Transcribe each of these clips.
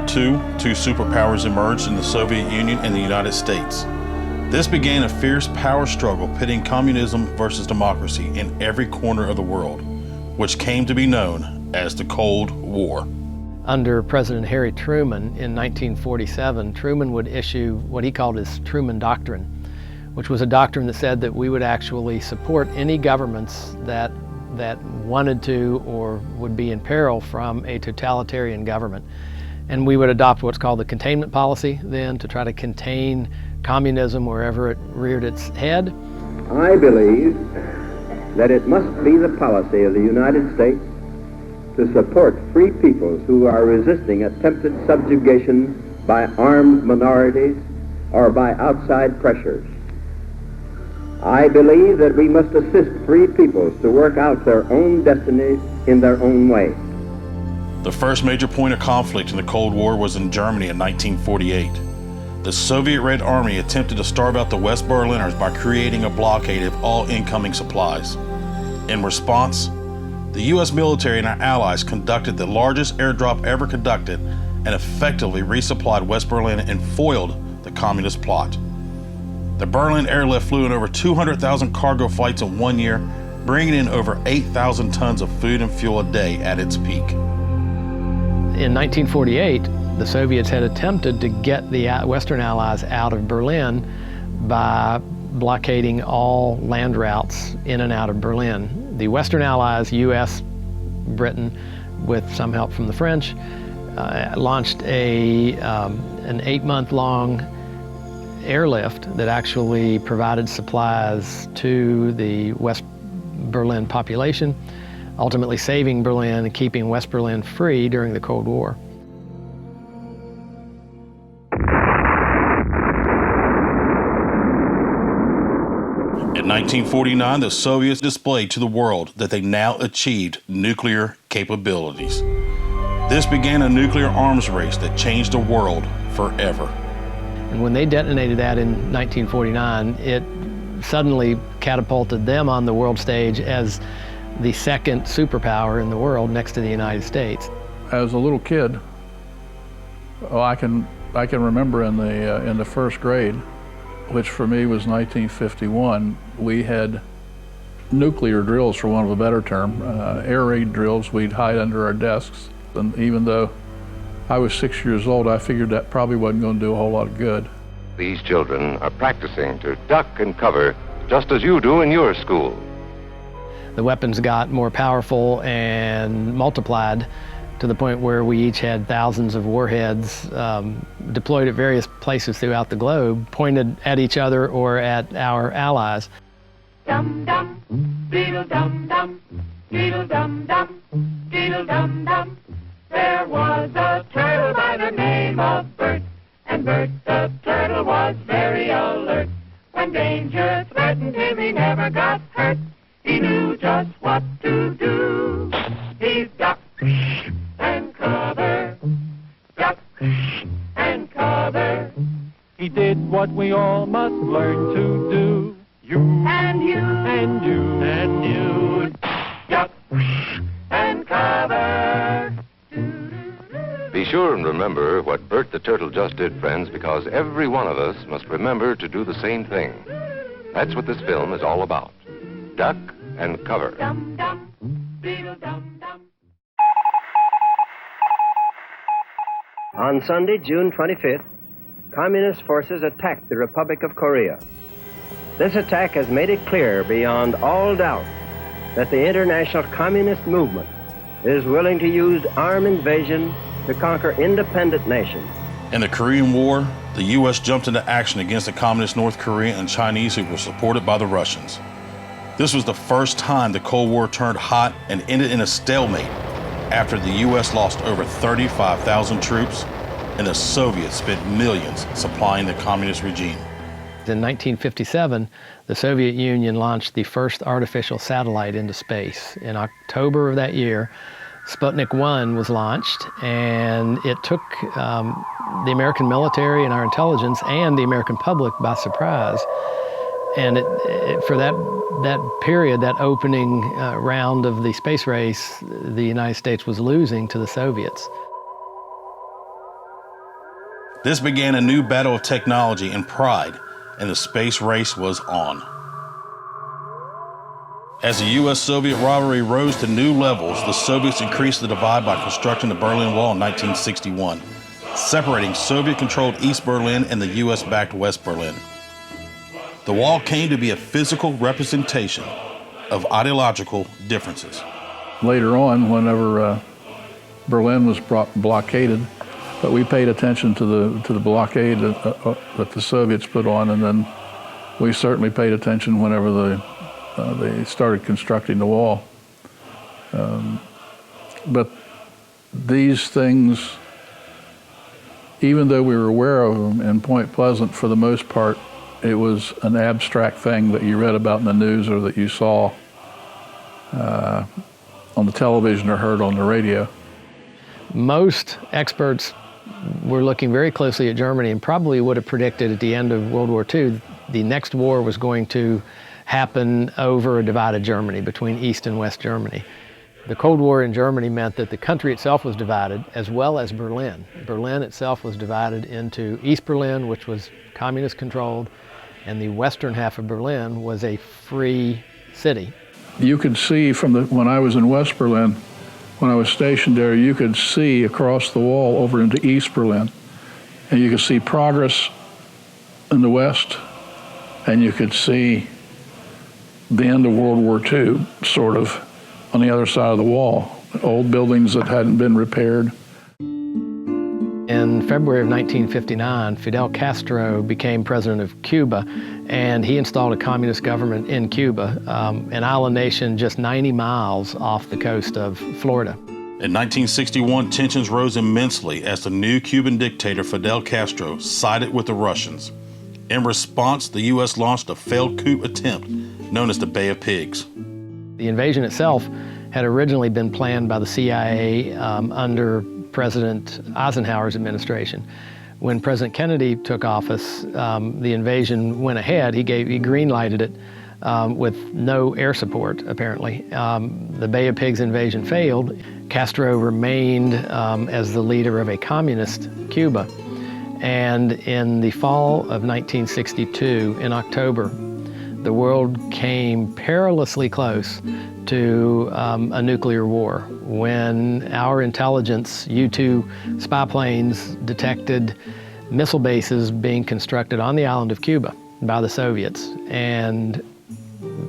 II, two superpowers emerged in the Soviet Union and the United States. This began a fierce power struggle pitting communism versus democracy in every corner of the world, which came to be known as the Cold War. Under President Harry Truman in 1947, Truman would issue what he called his Truman Doctrine, which was a doctrine that said that we would actually support any governments that wanted to or would be in peril from a totalitarian government. And we would adopt what's called the containment policy then to try to contain communism wherever it reared its head. I believe that it must be the policy of the United States to support free peoples who are resisting attempted subjugation by armed minorities or by outside pressures. I believe that we must assist free peoples to work out their own destiny in their own way. The first major point of conflict in the Cold War was in Germany in 1948. The Soviet Red Army attempted to starve out the West Berliners by creating a blockade of all incoming supplies. In response, the U.S. military and our allies conducted the largest airdrop ever conducted and effectively resupplied West Berlin and foiled the communist plot. The Berlin airlift flew in over 200,000 cargo flights in 1 year, bringing in over 8,000 tons of food and fuel a day at its peak. In 1948, the Soviets had attempted to get the Western Allies out of Berlin by blockading all land routes in and out of Berlin. The Western Allies, US, Britain, with some help from the French, launched an 8-month-long airlift that actually provided supplies to the West Berlin population, ultimately saving Berlin and keeping West Berlin free during the Cold War. In 1949, the Soviets displayed to the world that they now achieved nuclear capabilities. This began a nuclear arms race that changed the world forever. And when they detonated that in 1949, it suddenly catapulted them on the world stage as the second superpower in the world next to the United States. As a little kid, I can remember in the first grade, which for me was 1951, we had nuclear drills, for want of a better term, air raid drills. We'd hide under our desks, and even though I was 6 years old, I figured that probably wasn't going to do a whole lot of good. These children are practicing to duck and cover just as you do in your school. The weapons got more powerful and multiplied to the point where we each had thousands of warheads deployed at various places throughout the globe, pointed at each other or at our allies. Dum dum, beetle dum dum, beetle dum dum, beetle dum dum. There was a turtle by the name of Bert, and Bert the turtle was very alert. When danger threatened him, he never got hurt. He knew just what to do. He ducked and cover, ducked and cover. He did what we all must learn to do. You and you and you and you, duck and cover. Be sure and remember what Bert the Turtle just did, friends, because every one of us must remember to do the same thing. That's what this film is all about. Duck and cover. Dum dum, beetle dum dum. On Sunday, June 25th, Communist forces attacked the Republic of Korea. This attack has made it clear beyond all doubt that the international communist movement is willing to use armed invasion to conquer independent nations. In the Korean War, the U.S. jumped into action against the communist North Korea and Chinese who were supported by the Russians. This was the first time the Cold War turned hot and ended in a stalemate after the U.S. lost over 35,000 troops and the Soviets spent millions supplying the communist regime. In 1957, the Soviet Union launched the first artificial satellite into space. In October of that year, Sputnik 1 was launched, and it took the American military and our intelligence and the American public by surprise. And for that period, that opening round of the space race, the United States was losing to the Soviets. This began a new battle of technology and pride, and the space race was on. As the U.S.-Soviet rivalry rose to new levels, the Soviets increased the divide by constructing the Berlin Wall in 1961, separating Soviet-controlled East Berlin and the U.S.-backed West Berlin. The wall came to be a physical representation of ideological differences. Later on, whenever Berlin was blockaded, but we paid attention to the blockade that the Soviets put on, and then we certainly paid attention whenever they started constructing the wall. But these things, even though we were aware of them in Point Pleasant, for the most part, it was an abstract thing that you read about in the news or that you saw on the television or heard on the radio. Most experts were looking very closely at Germany and probably would have predicted at the end of World War II the next war was going to happen over a divided Germany, between East and West Germany. The Cold War in Germany meant that the country itself was divided, as well as Berlin. Berlin itself was divided into East Berlin, which was communist controlled, and the western half of Berlin was a free city. You could see when I was in West Berlin, when I was stationed there, you could see across the wall over into East Berlin, and you could see progress in the West, and you could see the end of World War II, sort of, on the other side of the wall. Old buildings that hadn't been repaired. In February of 1959, Fidel Castro became president of Cuba, and he installed a communist government in Cuba, an island nation just 90 miles off the coast of Florida. In 1961, tensions rose immensely as the new Cuban dictator Fidel Castro sided with the Russians. In response, the U.S. launched a failed coup attempt known as the Bay of Pigs. The invasion itself had originally been planned by the CIA under President Eisenhower's administration. When President Kennedy took office, the invasion went ahead. He green-lighted it with no air support, apparently. The Bay of Pigs invasion failed. Castro remained as the leader of a communist Cuba. And in the fall of 1962, in October, the world came perilously close to a nuclear war when our intelligence, U-2 spy planes, detected missile bases being constructed on the island of Cuba by the Soviets. And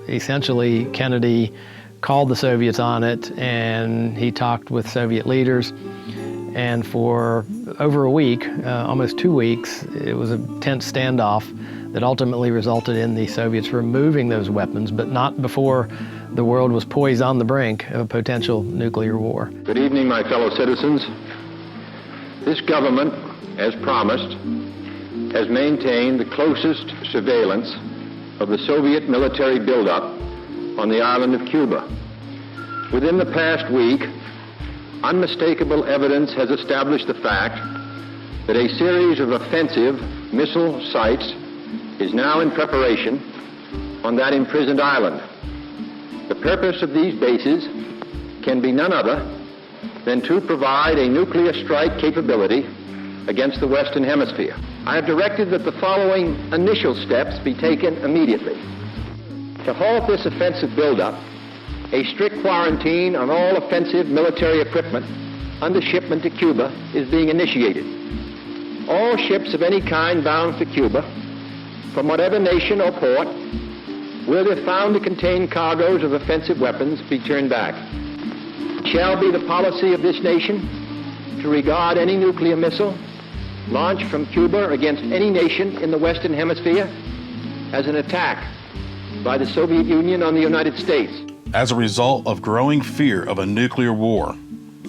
essentially, Kennedy called the Soviets on it, and he talked with Soviet leaders. And for over a week, almost 2 weeks, it was a tense standoff that ultimately resulted in the Soviets removing those weapons, but not before the world was poised on the brink of a potential nuclear war. Good evening, my fellow citizens. This government, as promised, has maintained the closest surveillance of the Soviet military buildup on the island of Cuba. Within the past week, unmistakable evidence has established the fact that a series of offensive missile sites is now in preparation on that imprisoned island. The purpose of these bases can be none other than to provide a nuclear strike capability against the Western Hemisphere. I have directed that the following initial steps be taken immediately. To halt this offensive buildup, a strict quarantine on all offensive military equipment under shipment to Cuba is being initiated. All ships of any kind bound for Cuba, from whatever nation or port, will, if found to contain cargoes of offensive weapons, be turned back. It shall be the policy of this nation to regard any nuclear missile launched from Cuba against any nation in the Western Hemisphere as an attack by the Soviet Union on the United States. As a result of growing fear of a nuclear war,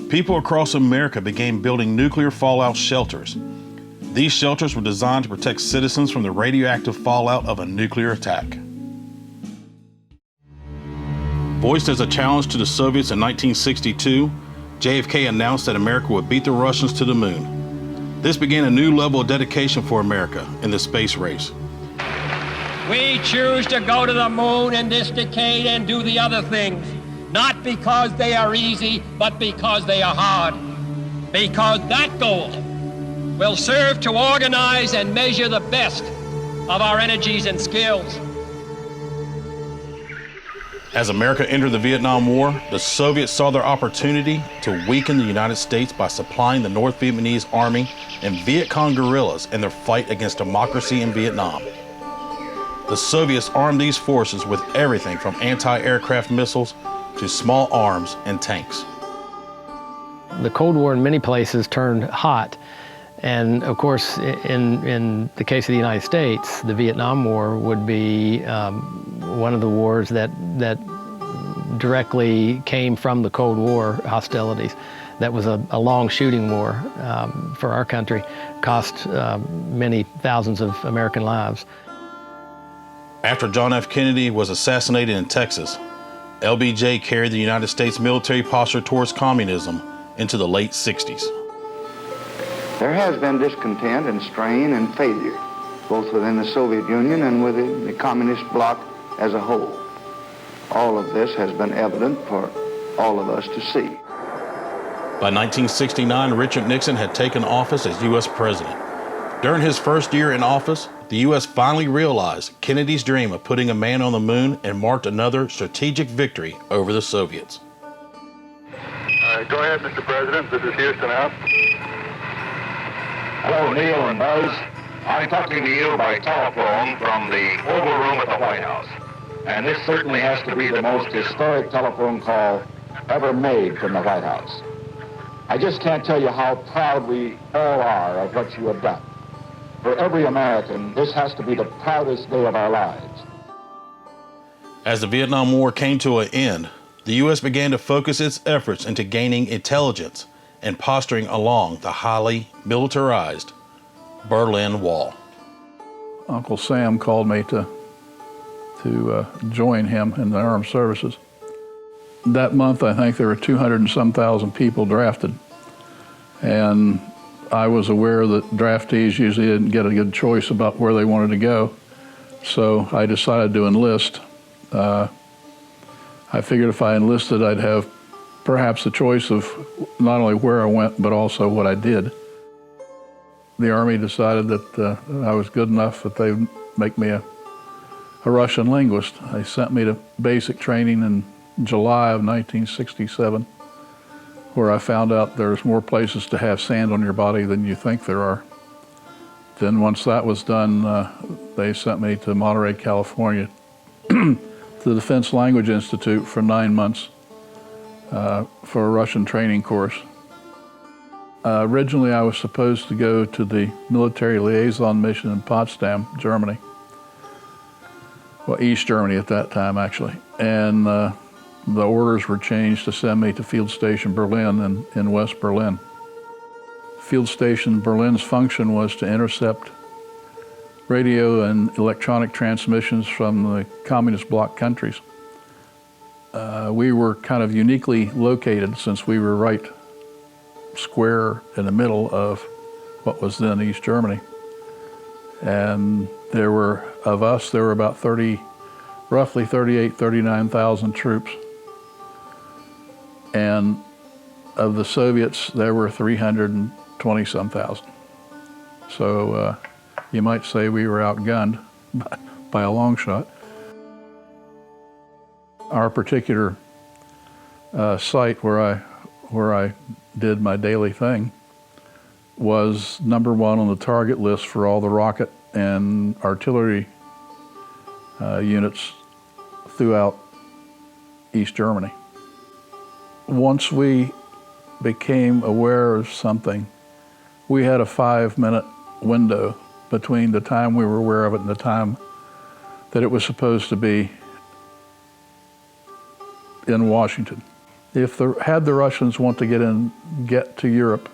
people across America began building nuclear fallout shelters. These shelters were designed to protect citizens from the radioactive fallout of a nuclear attack. Voiced as a challenge to the Soviets in 1962, JFK announced that America would beat the Russians to the moon. This began a new level of dedication for America in the space race. We choose to go to the moon in this decade and do the other things, not because they are easy, but because they are hard. Because that goal will serve to organize and measure the best of our energies and skills. As America entered the Vietnam War, the Soviets saw their opportunity to weaken the United States by supplying the North Vietnamese Army and Viet Cong guerrillas in their fight against democracy in Vietnam. The Soviets armed these forces with everything from anti-aircraft missiles to small arms and tanks. The Cold War in many places turned hot. And of course, in the case of the United States, the Vietnam War would be one of the wars that directly came from the Cold War hostilities. That was a long shooting war for our country, cost many thousands of American lives. After John F. Kennedy was assassinated in Texas, LBJ carried the United States military posture towards communism into the late 60s. There has been discontent and strain and failure, both within the Soviet Union and within the communist bloc as a whole. All of this has been evident for all of us to see. By 1969, Richard Nixon had taken office as U.S. president. During his first year in office, the U.S. finally realized Kennedy's dream of putting a man on the moon and marked another strategic victory over the Soviets. Go ahead, Mr. President. This is Houston out. Hello, Neil and Buzz. I'm talking to you by telephone from the Oval Room at the White House. And this certainly has to be the most historic telephone call ever made from the White House. I just can't tell you how proud we all are of what you have done. For every American, this has to be the proudest day of our lives. As the Vietnam War came to an end, the U.S. began to focus its efforts into gaining intelligence and posturing along the highly militarized Berlin Wall. Uncle Sam called me to join him in the armed services. That month, I think there were 200 and some thousand people drafted. And I was aware that draftees usually didn't get a good choice about where they wanted to go. So I decided to enlist. I figured if I enlisted, I'd have perhaps the choice of not only where I went, but also what I did. The Army decided that I was good enough that they'd make me a Russian linguist. They sent me to basic training in July of 1967, where I found out there's more places to have sand on your body than you think there are. Then once that was done, they sent me to Monterey, California, to the Defense Language Institute for 9 months for a Russian training course. Originally, I was supposed to go to the military liaison mission in Potsdam, Germany. Well, East Germany at that time, actually. And the orders were changed to send me to Field Station Berlin in West Berlin. Field Station Berlin's function was to intercept radio and electronic transmissions from the communist bloc countries. We were kind of uniquely located since we were right square in the middle of what was then East Germany. And there were about roughly 39,000 troops. And of the Soviets, there were 320-some thousand. So you might say we were outgunned by a long shot. Our particular site where I did my daily thing was number one on the target list for all the rocket and artillery units throughout East Germany. Once we became aware of something, we had a 5-minute window between the time we were aware of it and the time that it was supposed to be in Washington. Had the Russians want to get to Europe,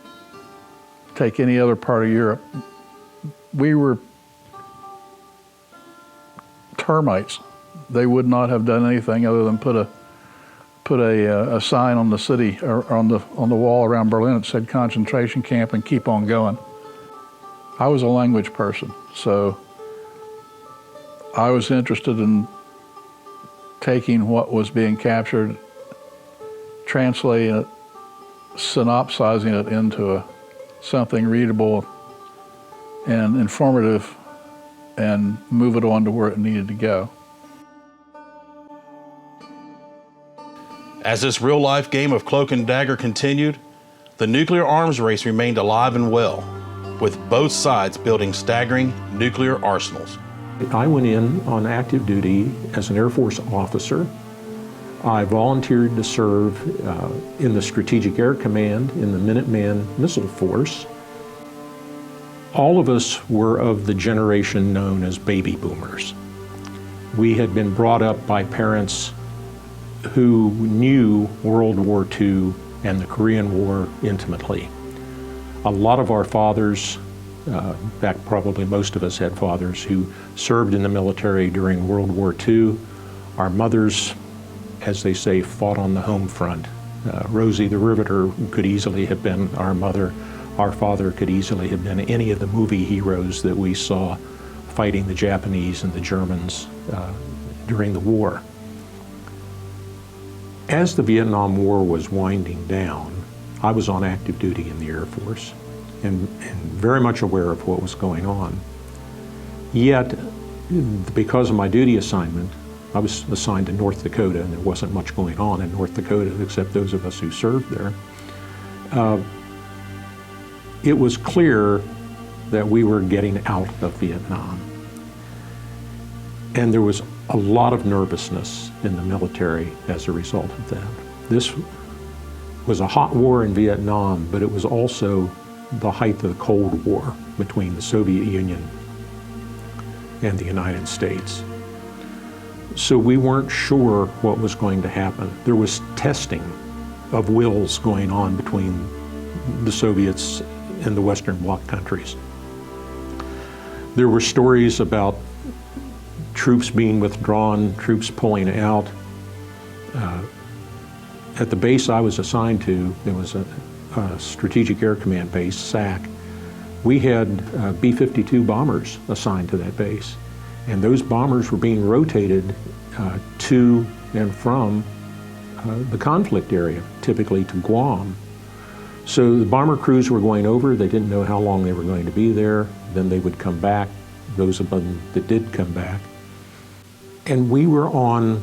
take any other part of Europe, we were termites. They would not have done anything other than put a sign on the city or on the wall around Berlin that said concentration camp and keep on going. I was a language person, so I was interested in taking what was being captured, translating it, synopsizing it into something readable and informative and move it on to where it needed to go. As this real-life game of cloak and dagger continued, the nuclear arms race remained alive and well, with both sides building staggering nuclear arsenals. I went in on active duty as an Air Force officer. I volunteered to serve in the Strategic Air Command in the Minuteman Missile Force. All of us were of the generation known as baby boomers. We had been brought up by parents who knew World War II and the Korean War intimately. A lot of our fathers, in fact, probably most of us had fathers who served in the military during World War II. Our mothers, as they say, fought on the home front. Rosie the Riveter could easily have been our mother. Our father could easily have been any of the movie heroes that we saw fighting the Japanese and the Germans during the war. As the Vietnam War was winding down, I was on active duty in the Air Force and very much aware of what was going on. Yet, because of my duty assignment, I was assigned to North Dakota, and there wasn't much going on in North Dakota except those of us who served there. It was clear that we were getting out of Vietnam. And there was a lot of nervousness in the military as a result of that. This was a hot war in Vietnam, but it was also the height of the Cold War between the Soviet Union and the United States. So we weren't sure what was going to happen. There was testing of wills going on between the Soviets and the Western Bloc countries. There were stories about troops being withdrawn, troops pulling out. At the base I was assigned to, there was a Strategic Air Command base, SAC. We had B-52 bombers assigned to that base, and those bombers were being rotated to and from the conflict area, typically to Guam. So the bomber crews were going over, they didn't know how long they were going to be there, then they would come back, those of them that did come back. And we were on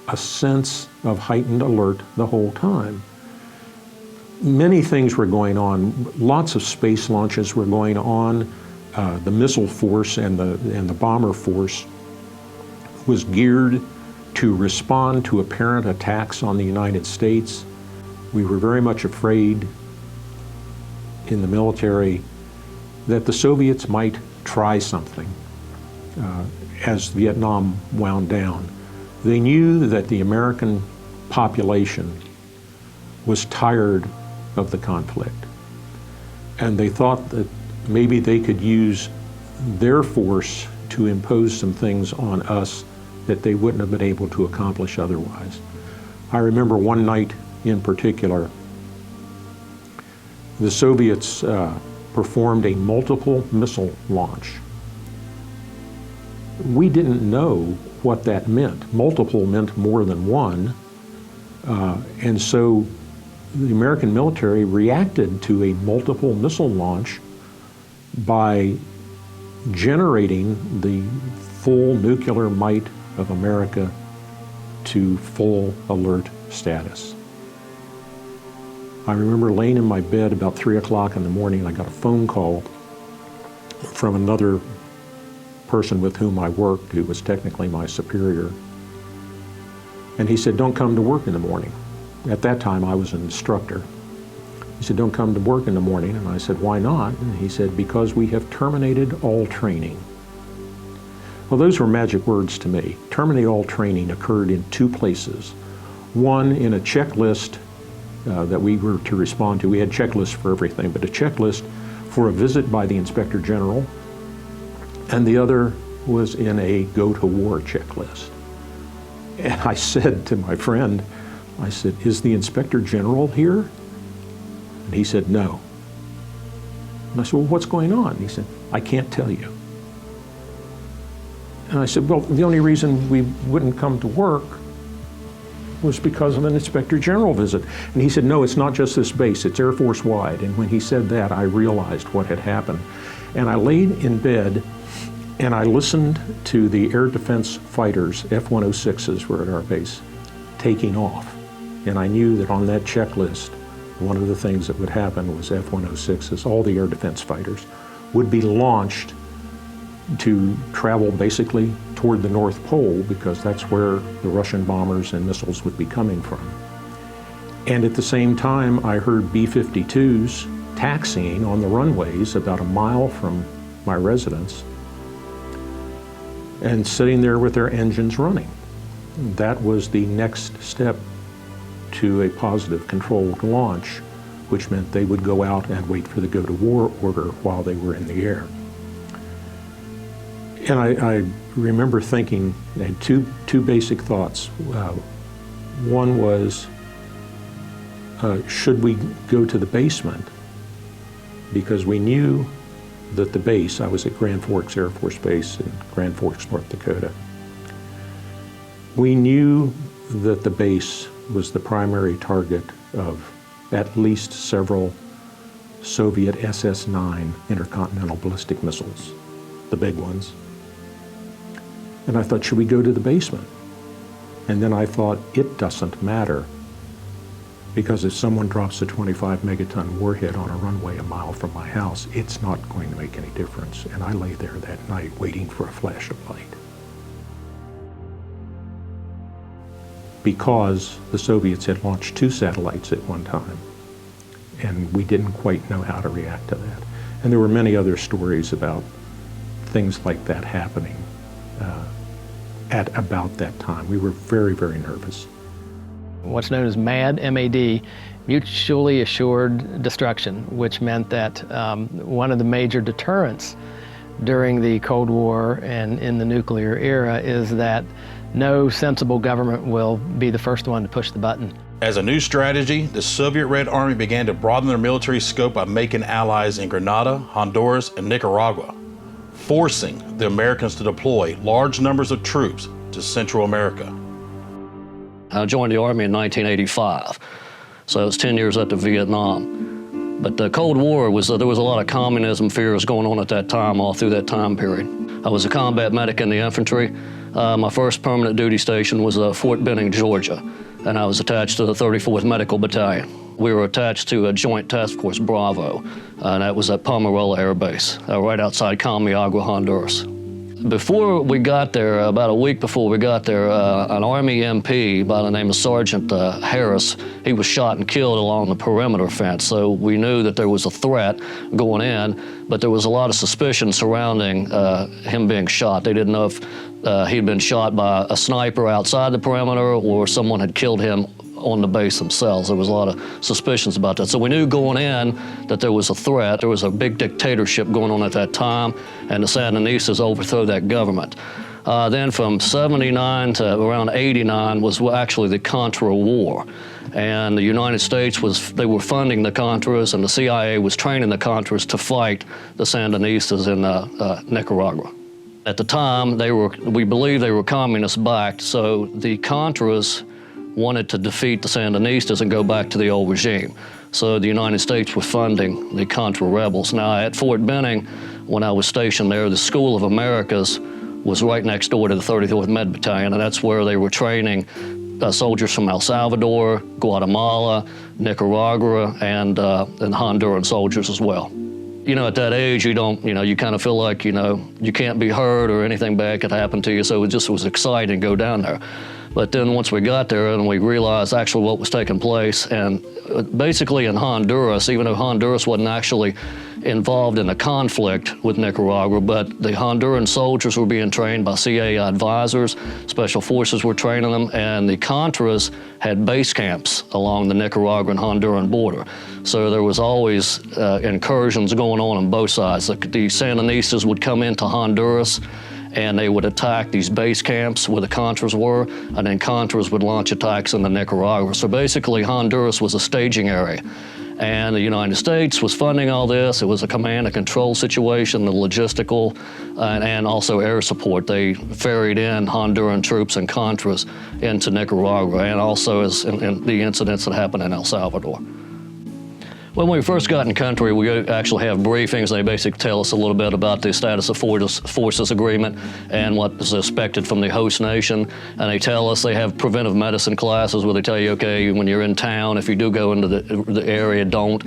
a sense of heightened alert the whole time. Many things were going on. Lots of space launches were going on. The missile force and the bomber force was geared to respond to apparent attacks on the United States. We were very much afraid in the military that the Soviets might try something as Vietnam wound down. They knew that the American population was tired of the conflict, and they thought that maybe they could use their force to impose some things on us that they wouldn't have been able to accomplish otherwise. I remember one night in particular, the Soviets performed a multiple missile launch. We didn't know what that meant. Multiple meant more than one, and so the American military reacted to a multiple missile launch by generating the full nuclear might of America to full alert status. I remember laying in my bed about 3 o'clock in the morning. I got a phone call from another person with whom I worked, who was technically my superior. And he said, "Don't come to work in the morning." At that time, I was an instructor. He said, "Don't come to work in the morning." And I said, "Why not?" And he said, "Because we have terminated all training." Well, those were magic words to me. Terminate all training occurred in two places. One, in a checklist that we were to respond to. We had checklists for everything, but a checklist for a visit by the Inspector General, and the other was in a go-to-war checklist. And I said to my friend, I said, "Is the Inspector General here?" And he said, "No." And I said, "Well, what's going on?" And he said, "I can't tell you." And I said, "Well, the only reason we wouldn't come to work was because of an Inspector General visit." And he said, "No, it's not just this base, it's Air Force-wide." And when he said that, I realized what had happened. And I laid in bed and I listened to the air defense fighters, F-106s were at our base, taking off. And I knew that on that checklist, one of the things that would happen was F-106s, all the air defense fighters, would be launched to travel basically toward the North Pole because that's where the Russian bombers and missiles would be coming from. And at the same time, I heard B-52s taxiing on the runways about a mile from my residence and sitting there with their engines running. That was the next step to a positive controlled launch, which meant they would go out and wait for the go-to-war order while they were in the air. And I remember thinking, I had two basic thoughts. One was, should we go to the basement? Because we knew that the base, I was at Grand Forks Air Force Base in Grand Forks, North Dakota. We knew that the base was the primary target of at least several Soviet SS-9 intercontinental ballistic missiles, the big ones. And I thought, should we go to the basement? And then I thought, it doesn't matter, because if someone drops a 25 megaton warhead on a runway a mile from my house, it's not going to make any difference. And I lay there that night waiting for a flash of light. Because the Soviets had launched 2 satellites at one time, and we didn't quite know how to react to that. And there were many other stories about things like that happening at about that time. We were very, very nervous. What's known as MAD, M-A-D, mutually assured destruction, which meant that one of the major deterrents during the Cold War and in the nuclear era is that no sensible government will be the first one to push the button. As a new strategy, the Soviet Red Army began to broaden their military scope by making allies in Grenada, Honduras, and Nicaragua, forcing the Americans to deploy large numbers of troops to Central America. I joined the Army in 1985, so it was 10 years after Vietnam. But the Cold War, there was a lot of communism fears going on at that time, all through that time period. I was a combat medic in the infantry. My first permanent duty station was Fort Benning, Georgia, and I was attached to the 34th Medical Battalion. We were attached to a Joint Task Force Bravo, and that was at Palmarola Air Base, right outside Comayagua, Honduras. Before we got there, about a week before we got there, an Army MP by the name of Sergeant Harris, he was shot and killed along the perimeter fence. So we knew that there was a threat going in, but there was a lot of suspicion surrounding him being shot. They didn't know if he'd been shot by a sniper outside the perimeter or someone had killed him on the base themselves. There was a lot of suspicions about that. So we knew going in that there was a threat. There was a big dictatorship going on at that time, and the Sandinistas overthrew that government. Then from 79 to around 89 was actually the Contra War. And the United States they were funding the Contras, and the CIA was training the Contras to fight the Sandinistas in Nicaragua. At the time, we believe they were communist-backed, so the Contras wanted to defeat the Sandinistas and go back to the old regime. So the United States was funding the Contra rebels. Now at Fort Benning, when I was stationed there, the School of Americas was right next door to the 34th Med Battalion, and that's where they were training soldiers from El Salvador, Guatemala, Nicaragua, and Honduran soldiers as well. You know, at that age, you kind of feel like, you can't be hurt or anything bad could happen to you, so it just was exciting to go down there. But then once we got there and we realized actually what was taking place, and basically in Honduras, even though Honduras wasn't actually involved in a conflict with Nicaragua, but the Honduran soldiers were being trained by CIA advisors, special forces were training them, and the Contras had base camps along the Nicaraguan Honduran border. So there was always incursions going on both sides. The Sandinistas would come into Honduras and they would attack these base camps where the Contras were, and then Contras would launch attacks into Nicaragua. So basically Honduras was a staging area. And the United States was funding all this. It was a command and control situation, the logistical, and also air support. They ferried in Honduran troops and Contras into Nicaragua, and also in the incidents that happened in El Salvador. When we first got in country, we actually have briefings. They basically tell us a little bit about the status of forces agreement and what is expected from the host nation. And they tell us they have preventive medicine classes where they tell you, okay, when you're in town, if you do go into the area, don't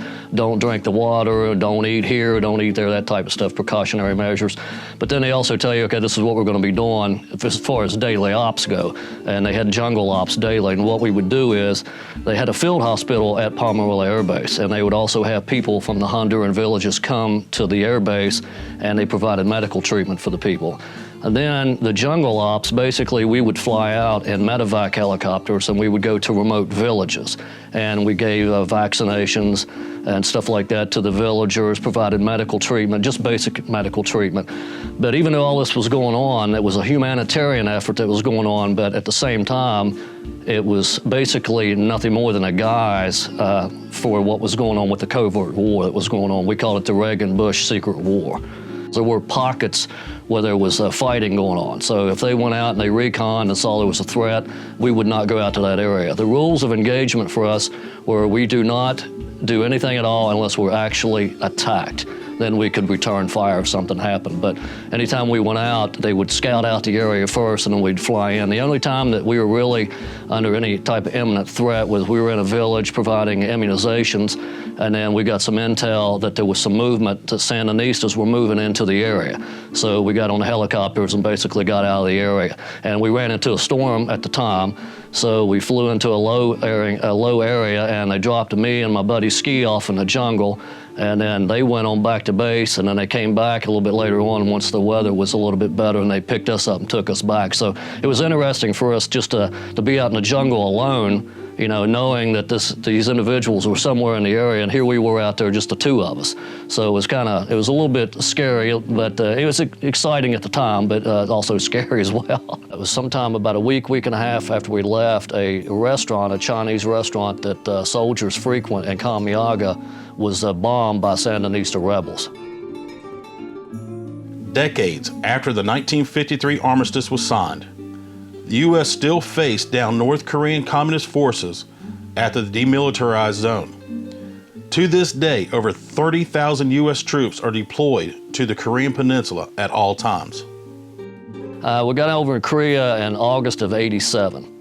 drink the water, don't eat here, don't eat there, that type of stuff, precautionary measures. But then they also tell you, okay, this is what we're going to be doing as far as daily ops go. And they had jungle ops daily. And what we would do is they had a field hospital at Palmerville Air Base, and they would also have people from the Honduran villages come to the air base, and they provided medical treatment for the people. And then the jungle ops, basically we would fly out in medevac helicopters and we would go to remote villages. And we gave vaccinations and stuff like that to the villagers, provided medical treatment, just basic medical treatment. But even though all this was going on, it was a humanitarian effort that was going on, but at the same time, it was basically nothing more than a guise for what was going on with the covert war that was going on. We call it the Reagan-Bush secret war. There were pockets where there was fighting going on. So if they went out and they reconned and saw there was a threat, we would not go out to that area. The rules of engagement for us were we do not do anything at all unless we're actually attacked. Then we could return fire if something happened. But anytime we went out, they would scout out the area first and then we'd fly in. The only time that we were really under any type of imminent threat was we were in a village providing immunizations, and then we got some intel that there was some movement, that Sandinistas were moving into the area. So we got on the helicopters and basically got out of the area. And we ran into a storm at the time, so we flew into a low area, and they dropped me and my buddy ski off in the jungle. And then they went on back to base, and then they came back a little bit later on once the weather was a little bit better, and they picked us up and took us back. So it was interesting for us just to be out in the jungle alone, you know, knowing that these individuals were somewhere in the area, and here we were out there, just the two of us. So it was a little bit scary, but it was exciting at the time, but also scary as well. It was sometime about a week and a half after we left, a restaurant, a Chinese restaurant that soldiers frequent in Kamiaga, was bombed by Sandinista rebels. Decades after the 1953 armistice was signed, the U.S. still faced down North Korean communist forces after the demilitarized zone. To this day, over 30,000 U.S. troops are deployed to the Korean Peninsula at all times. We got over in Korea in August of '87,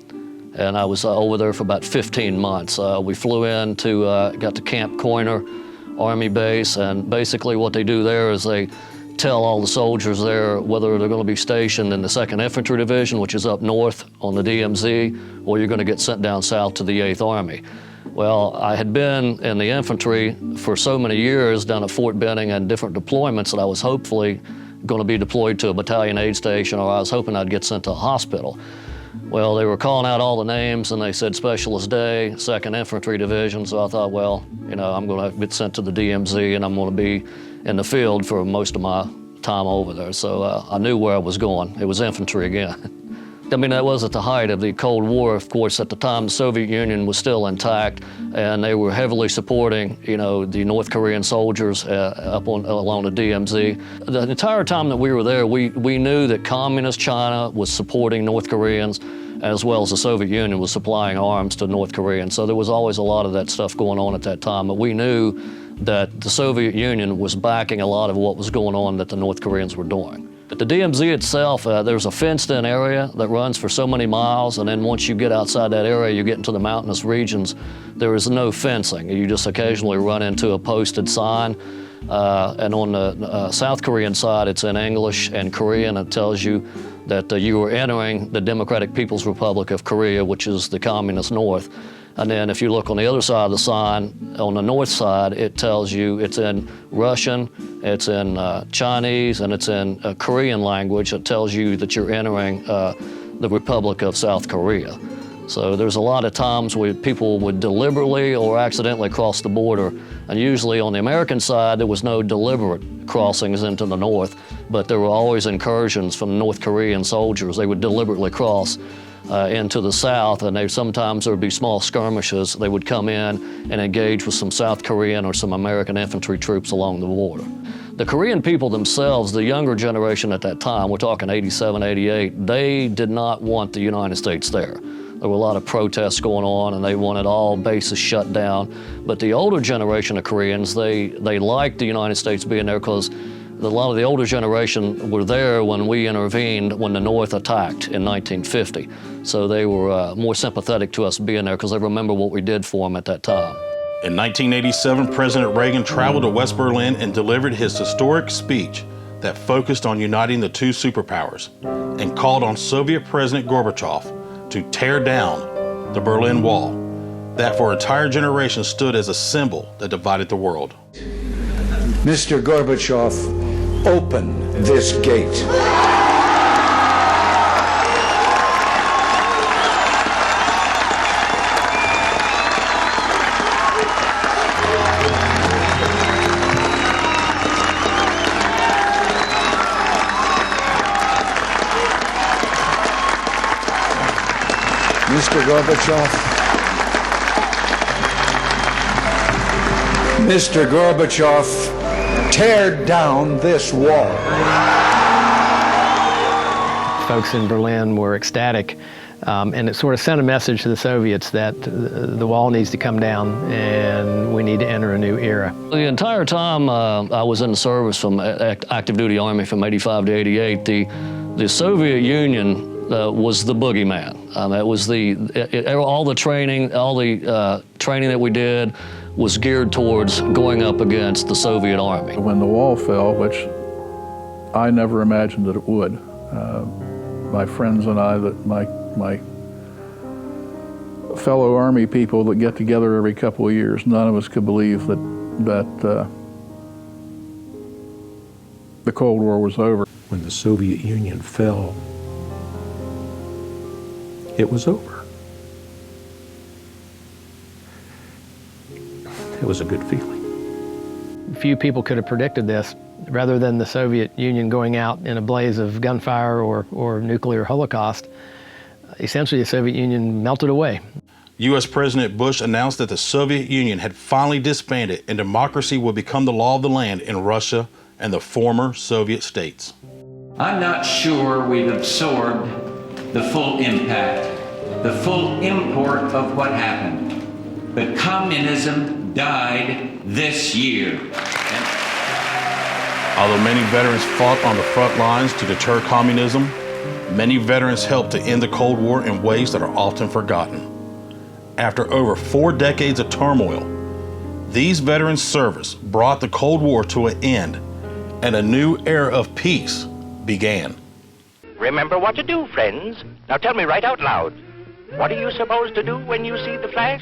and I was over there for about 15 months. We flew in got to Camp Coiner Army Base, and basically what they do there is they tell all the soldiers there whether they're going to be stationed in the 2nd Infantry Division, which is up north on the DMZ, or you're going to get sent down south to the 8th Army. Well, I had been in the infantry for so many years down at Fort Benning and different deployments that I was hopefully going to be deployed to a battalion aid station, or I was hoping I'd get sent to a hospital. Well, they were calling out all the names, and they said Specialist Day, 2nd Infantry Division, so I thought, well, you know, I'm going to get sent to the DMZ, and I'm going to be in the field for most of my time over there. So I knew where I was going. It was infantry again. I mean, that was at the height of the Cold War. Of course, at the time, the Soviet Union was still intact, and they were heavily supporting, you know, the North Korean soldiers along the DMZ. The entire time that we were there, we knew that Communist China was supporting North Koreans, as well as the Soviet Union was supplying arms to North Koreans. So there was always a lot of that stuff going on at that time. But we knew that the Soviet Union was backing a lot of what was going on that the North Koreans were doing. At the DMZ itself, there's a fenced-in area that runs for so many miles, and then once you get outside that area, you get into the mountainous regions, there is no fencing. You just occasionally run into a posted sign, and on the South Korean side, it's in English and Korean. It tells you that you are entering the Democratic People's Republic of Korea, which is the communist north. And then if you look on the other side of the sign, on the north side, it tells you it's in Russian, it's in Chinese, and it's in Korean language. It tells you that you're entering the Republic of South Korea. So there's a lot of times where people would deliberately or accidentally cross the border. And usually on the American side, there was no deliberate crossings into the north, but there were always incursions from North Korean soldiers. They would deliberately cross into the south, and sometimes there would be small skirmishes. They would come in and engage with some South Korean or some American infantry troops along the border. The Korean people themselves, the younger generation at that time, we're talking '87, '88, they did not want the United States there. There were a lot of protests going on, and they wanted all bases shut down. But the older generation of Koreans, they liked the United States being there because a lot of the older generation were there when we intervened when the North attacked in 1950. So they were more sympathetic to us being there because they remember what we did for them at that time. In 1987, President Reagan traveled to West Berlin and delivered his historic speech that focused on uniting the two superpowers and called on Soviet President Gorbachev to tear down the Berlin Wall, that for an entire generation stood as a symbol that divided the world. Mr. Gorbachev, open this gate. Mr. Gorbachev, Mr. Gorbachev, tear down this wall. Folks in Berlin were ecstatic, and it sort of sent a message to the Soviets that the wall needs to come down and we need to enter a new era. The entire time I was in the service from active duty Army from 85 to 88, the Soviet Union was the boogeyman. It was all the training that we did was geared towards going up against the Soviet Army. When the wall fell, which I never imagined that it would, my friends and I, my fellow Army people that get together every couple of years, none of us could believe that the Cold War was over. When the Soviet Union fell, it was over. It was a good feeling. Few people could have predicted this. Rather than the Soviet Union going out in a blaze of gunfire or nuclear holocaust, essentially the Soviet Union melted away. U.S. President Bush announced that the Soviet Union had finally disbanded and democracy would become the law of the land in Russia and the former Soviet states. I'm not sure we've absorbed the full impact, the full import of what happened. But communism died this year. Although many veterans fought on the front lines to deter communism, many veterans helped to end the Cold War in ways that are often forgotten. After over 4 decades of turmoil, these veterans' service brought the Cold War to an end, and a new era of peace began. Remember what to do, friends. Now tell me right out loud. What are you supposed to do when you see the flash?